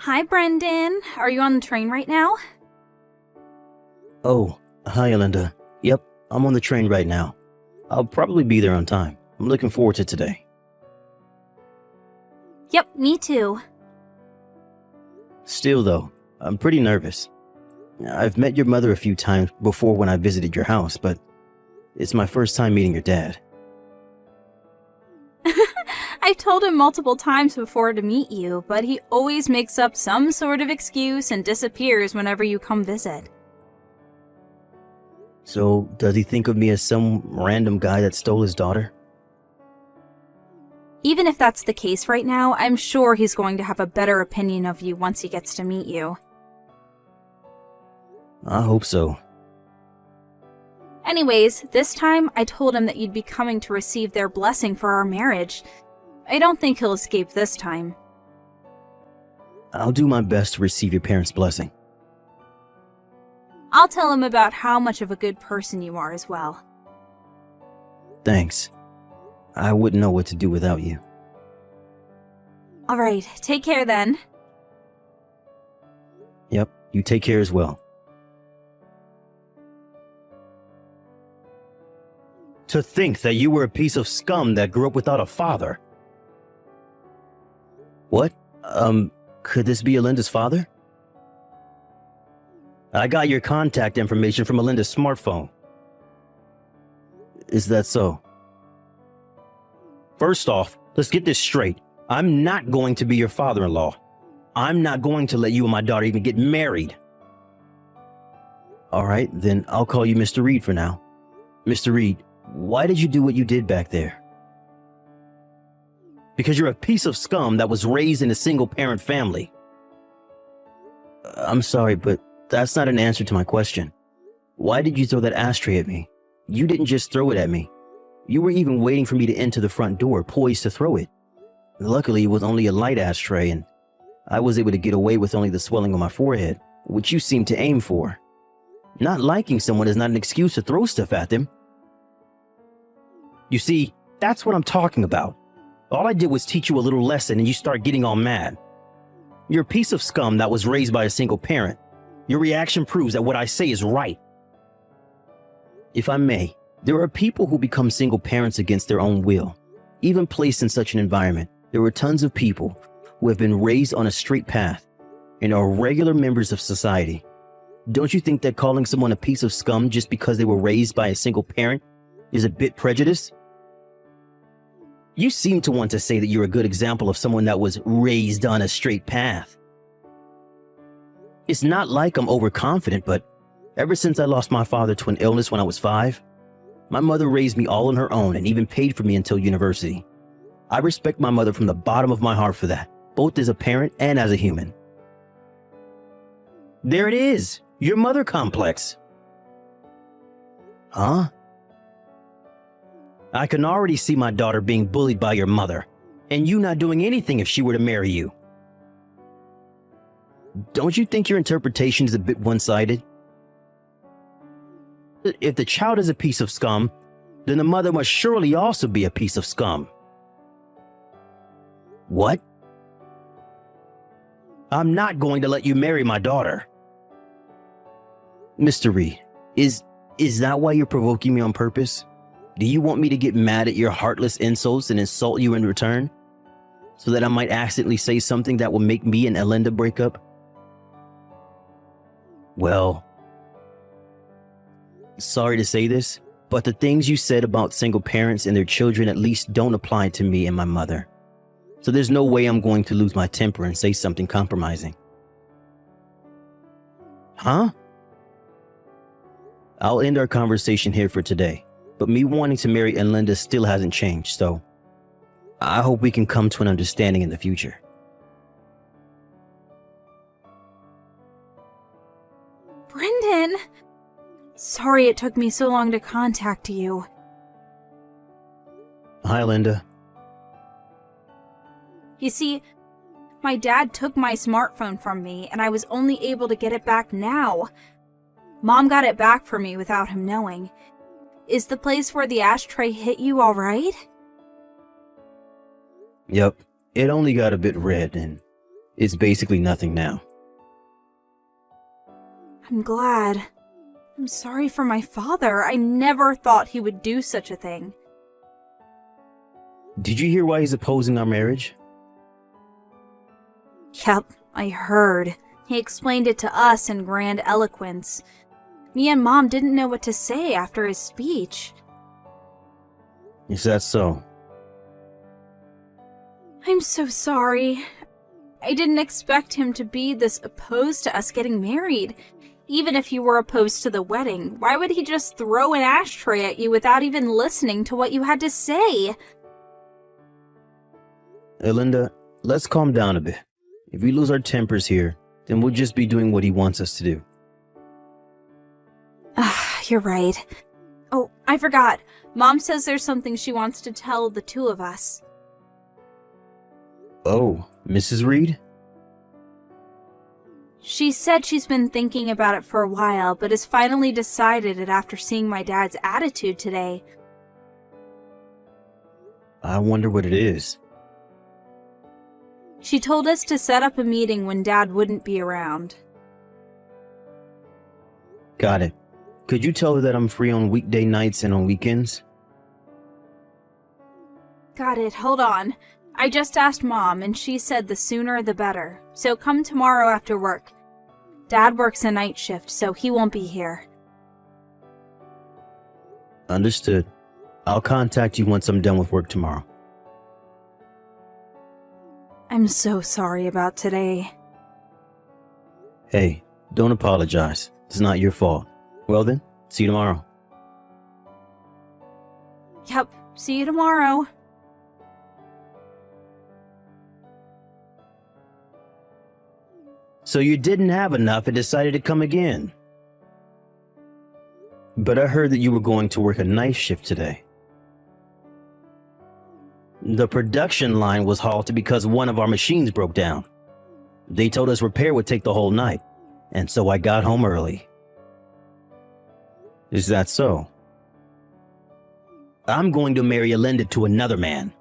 Hi, Brendan. Are you on the train right now? Oh, hi, Linda. Yep, I'm on the train right now. I'll probably be there on time. I'm looking forward to today. Yep, me too. Still, though, I'm pretty nervous. I've met your mother a few times before when I visited your house, but it's my first time meeting your dad. I've told him multiple times before to meet you, but he always makes up some sort of excuse and disappears whenever you come visit. So, does he think of me as some random guy that stole his daughter? Even if that's the case right now, I'm sure he's going to have a better opinion of you once he gets to meet you. I hope so. Anyways, this time I told him that you'd be coming to receive their blessing for our marriage. I don't think he'll escape this time. I'll do my best to receive your parents' blessing. I'll tell him about how much of a good person you are as well. Thanks. I wouldn't know what to do without you. Alright, take care then. Yep, you take care as well. To think that you were a piece of scum that grew up without a father. What? Could this be Alinda's father? I got your contact information from Alinda's smartphone. Is that so? First off, let's get this straight. I'm not going to be your father-in-law. I'm not going to let you and my daughter even get married. All right, then I'll call you Mr. Reed for now. Mr. Reed, why did you do what you did back there? Because you're a piece of scum that was raised in a single-parent family. I'm sorry, but that's not an answer to my question. Why did you throw that ashtray at me? You didn't just throw it at me. You were even waiting for me to enter the front door, poised to throw it. Luckily, it was only a light ashtray, and I was able to get away with only the swelling on my forehead, which you seemed to aim for. Not liking someone is not an excuse to throw stuff at them. You see, that's what I'm talking about. All I did was teach you a little lesson and you start getting all mad. You're a piece of scum that was raised by a single parent. Your reaction proves that what I say is right. If I may, there are people who become single parents against their own will. Even placed in such an environment, there are tons of people who have been raised on a straight path and are regular members of society. Don't you think that calling someone a piece of scum just because they were raised by a single parent is a bit prejudiced? You seem to want to say that you're a good example of someone that was raised on a straight path. It's not like I'm overconfident, but ever since I lost my father to an illness when I was 5, my mother raised me all on her own and even paid for me until university. I respect my mother from the bottom of my heart for that, both as a parent and as a human. There it is, your mother complex. Huh? I can already see my daughter being bullied by your mother, and you not doing anything if she were to marry you. Don't you think your interpretation is a bit one-sided? If the child is a piece of scum, then the mother must surely also be a piece of scum. What? I'm not going to let you marry my daughter. Mr. Reed, is that why you're provoking me on purpose? Do you want me to get mad at your heartless insults and insult you in return? So that I might accidentally say something that will make me and Alinda break up? Well, sorry to say this, but the things you said about single parents and their children at least don't apply to me and my mother. So there's no way I'm going to lose my temper and say something compromising. Huh? I'll end our conversation here for today, but me wanting to marry Alinda still hasn't changed, so I hope we can come to an understanding in the future. Brendan! Sorry it took me so long to contact you. Hi, Linda. You see, my dad took my smartphone from me, and I was only able to get it back now. Mom got it back for me without him knowing. Is the place where the ashtray hit you all right? Yep, it only got a bit red, and It's basically nothing now. I'm glad. I'm sorry for my father. I never thought he would do such a thing. Did you hear why he's opposing our marriage? Yep, I heard. He explained it to us in grand eloquence. Me and Mom didn't know what to say after his speech. Is that so? I'm so sorry. I didn't expect him to be this opposed to us getting married. Even if you were opposed to the wedding, why would he just throw an ashtray at you without even listening to what you had to say? Linda, let's calm down a bit. If we lose our tempers here, then we'll just be doing what he wants us to do. You're right. Oh, I forgot. Mom says there's something she wants to tell the two of us. Oh, Mrs. Reed? She said she's been thinking about it for a while, but has finally decided it after seeing my dad's attitude today. I wonder what it is. She told us to set up a meeting when Dad wouldn't be around. Got it. Could you tell her that I'm free on weekday nights and on weekends? Got it, hold on. I just asked Mom, and she said the sooner the better, so come tomorrow after work. Dad works a night shift, so he won't be here. Understood. I'll contact you once I'm done with work tomorrow. I'm so sorry about today. Hey, don't apologize. It's not your fault. Well then, see you tomorrow. Yep, see you tomorrow. So you didn't have enough and decided to come again. But I heard that you were going to work a night shift today. The production line was halted because one of our machines broke down. They told us repair would take the whole night, and so I got home early. Is that so? I'm going to marry Linda to another man.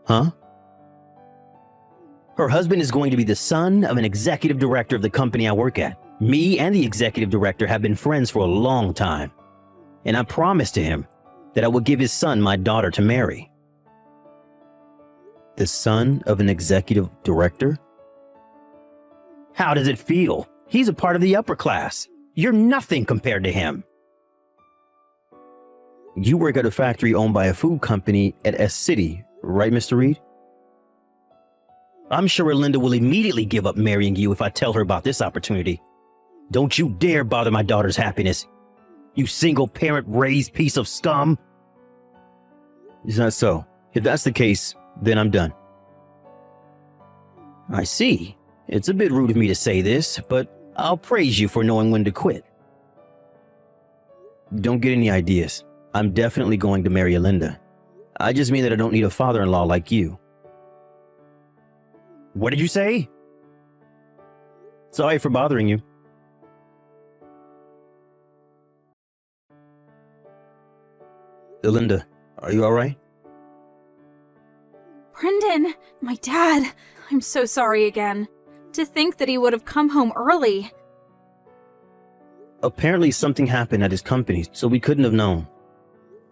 Huh? Her husband is going to be the son of an executive director of the company I work at. Me and the executive director have been friends for a long time, and I promised to him that I would give his son my daughter to marry. The son of an executive director? How does it feel? He's a part of the upper class. You're nothing compared to him. You work at a factory owned by a food company at S City, right, Mr. Reed? I'm sure Linda will immediately give up marrying you if I tell her about this opportunity. Don't you dare bother my daughter's happiness, you single-parent raised piece of scum. Is that so? If that's the case, then I'm done. I see. It's a bit rude of me to say this, but I'll praise you for knowing when to quit. Don't get any ideas. I'm definitely going to marry Linda. I just mean that I don't need a father-in-law like you. What did you say? Sorry for bothering you. Linda, are you all right? Brendan, my dad. I'm so sorry again. To think that he would have come home early. Apparently something happened at his company, so we couldn't have known.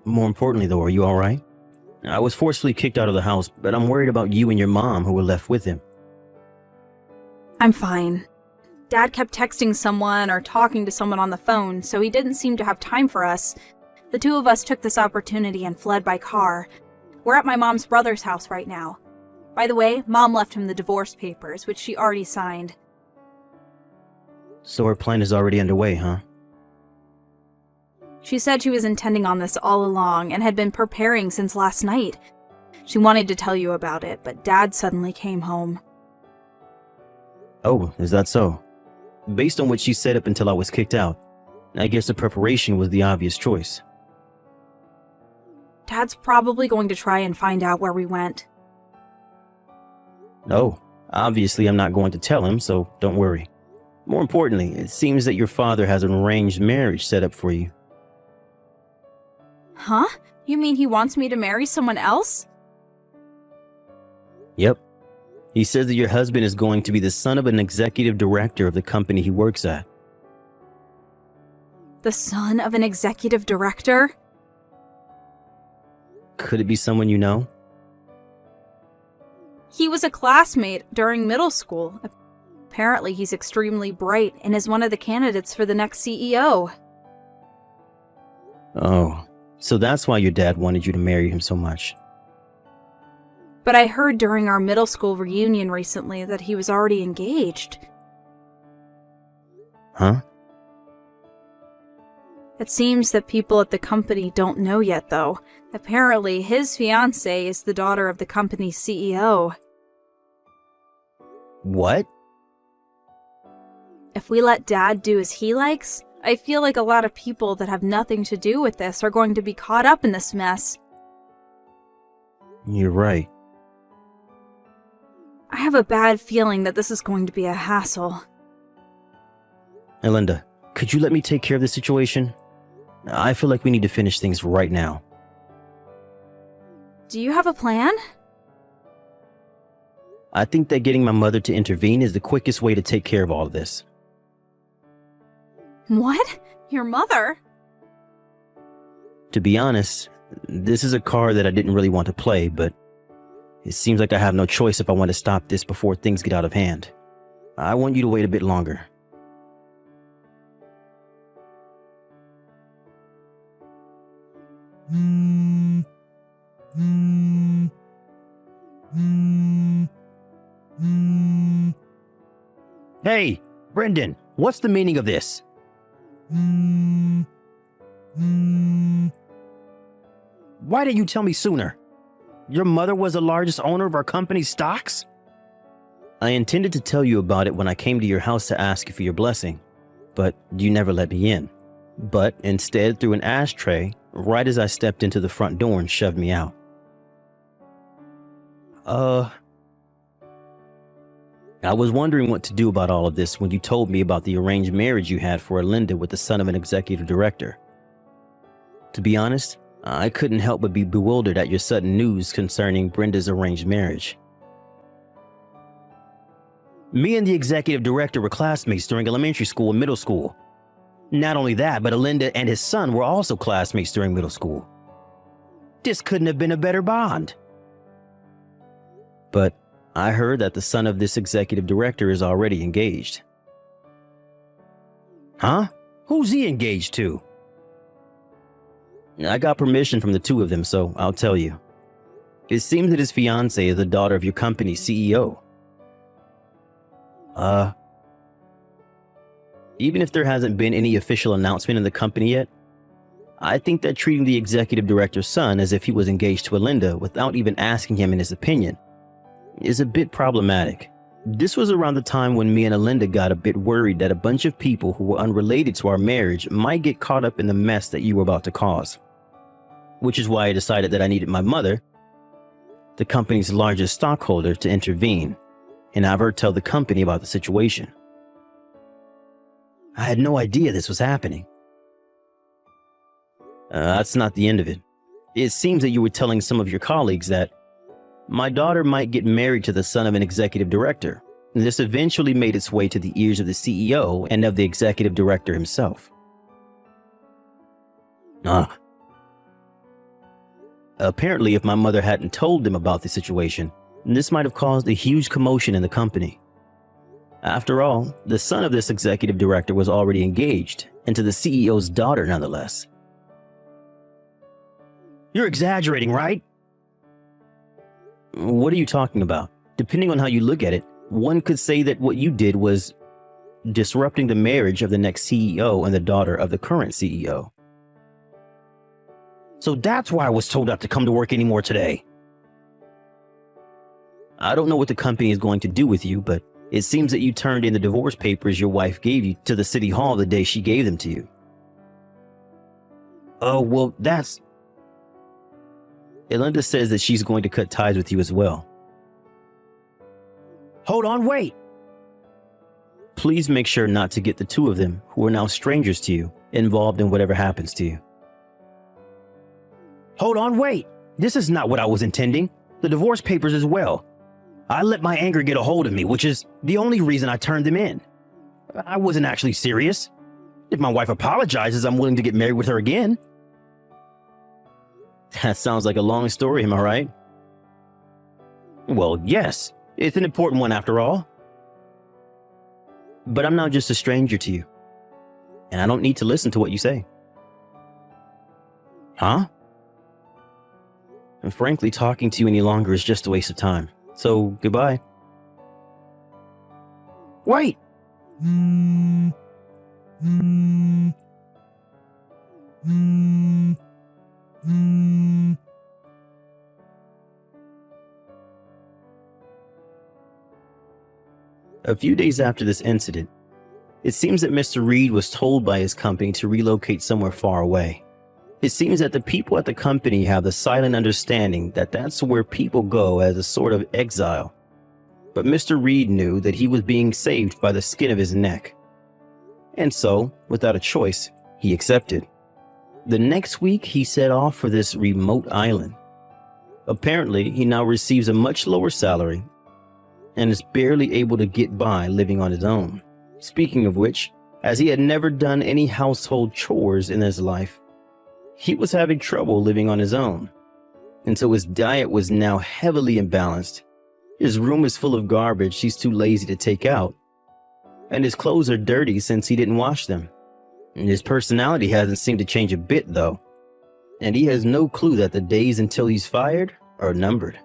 More importantly though, are you all right? I was forcefully kicked out of the house, but I'm worried about you and your mom who were left with him. I'm fine. Dad kept texting someone or talking to someone on the phone, so he didn't seem to have time for us. The two of us took this opportunity and fled by car. We're at my mom's brother's house right now. By the way, Mom left him the divorce papers, which she already signed. So her plan is already underway, huh? She said she was intending on this all along and had been preparing since last night. She wanted to tell you about it, but Dad suddenly came home. Oh, is that so? Based on what she said up until I was kicked out, I guess the preparation was the obvious choice. Dad's probably going to try and find out where we went. No, obviously I'm not going to tell him, so don't worry. More importantly, it seems that your father has an arranged marriage set up for you. Huh? You mean he wants me to marry someone else? Yep. He says that your husband is going to be the son of an executive director of the company he works at. The son of an executive director? Could it be someone you know? He was a classmate during middle school. Apparently he's extremely bright and is one of the candidates for the next CEO. Oh, so that's why your dad wanted you to marry him so much. But I heard during our middle school reunion recently that he was already engaged. Huh? It seems that people at the company don't know yet, though. Apparently, his fiancé is the daughter of the company's CEO. What? If we let Dad do as he likes, I feel like a lot of people that have nothing to do with this are going to be caught up in this mess. You're right. I have a bad feeling that this is going to be a hassle. Hey, Linda, could you let me take care of this situation? I feel like we need to finish things right now. Do you have a plan? I think that getting my mother to intervene is the quickest way to take care of all of this. What? Your mother? To be honest, this is a card that I didn't really want to play, but it seems like I have no choice if I want to stop this before things get out of hand. I want you to wait a bit longer. Hey, Brendan, what's the meaning of this? Why didn't you tell me sooner? Your mother was the largest owner of our company's stocks? I intended to tell you about it when I came to your house to ask you for your blessing, but you never let me in. But instead threw an ashtray right as I stepped into the front door and shoved me out. I was wondering what to do about all of this when you told me about the arranged marriage you had for Linda with the son of an executive director. To be honest, I couldn't help but be bewildered at your sudden news concerning Brenda's arranged marriage. Me and the executive director were classmates during elementary school and middle school. Not only that, but Linda and his son were also classmates during middle school. This couldn't have been a better bond. But I heard that the son of this executive director is already engaged. Huh? Who's he engaged to? I got permission from the two of them, so I'll tell you. It seems that his fiancée is the daughter of your company's CEO. Even if there hasn't been any official announcement in the company yet, I think that treating the executive director's son as if he was engaged to Linda without even asking him in his opinion is a bit problematic. This was around the time when me and Linda got a bit worried that a bunch of people who were unrelated to our marriage might get caught up in the mess that you were about to cause. Which is why I decided that I needed my mother, the company's largest stockholder, to intervene and have her tell the company about the situation. I had no idea this was happening. That's not the end of it. It seems that you were telling some of your colleagues that my daughter might get married to the son of an executive director. This eventually made its way to the ears of the CEO and of the executive director himself. Apparently, if my mother hadn't told them about the situation, this might have caused a huge commotion in the company. After all, the son of this executive director was already engaged, and to the CEO's daughter nonetheless. You're exaggerating, right? What are you talking about? Depending on how you look at it, one could say that what you did was disrupting the marriage of the next CEO and the daughter of the current CEO. So that's why I was told not to come to work anymore today. I don't know what the company is going to do with you, but it seems that you turned in the divorce papers your wife gave you to the city hall the day she gave them to you. Oh, well, that's... Linda says that she's going to cut ties with you as well. Hold on, wait! Please make sure not to get the two of them, who are now strangers to you, involved in whatever happens to you. Hold on, wait! This is not what I was intending. The divorce papers as well. I let my anger get a hold of me, which is the only reason I turned him in. I wasn't actually serious. If my wife apologizes, I'm willing to get married with her again. That sounds like a long story, am I right? Well, yes. It's an important one after all. But I'm now just a stranger to you. And I don't need to listen to what you say. Huh? And frankly, talking to you any longer is just a waste of time. So, goodbye. Wait! A few days after this incident, it seems that Mr. Reed was told by his company to relocate somewhere far away. It seems that the people at the company have the silent understanding that that's where people go as a sort of exile. But Mr. Reed knew that he was being saved by the skin of his neck. And so, without a choice, he accepted. The next week, he set off for this remote island. Apparently, he now receives a much lower salary and is barely able to get by living on his own. Speaking of which, as he had never done any household chores in his life, he was having trouble living on his own. And so his diet was now heavily imbalanced. His room is full of garbage he's too lazy to take out. And his clothes are dirty since he didn't wash them. And his personality hasn't seemed to change a bit though. And he has no clue that the days until he's fired are numbered.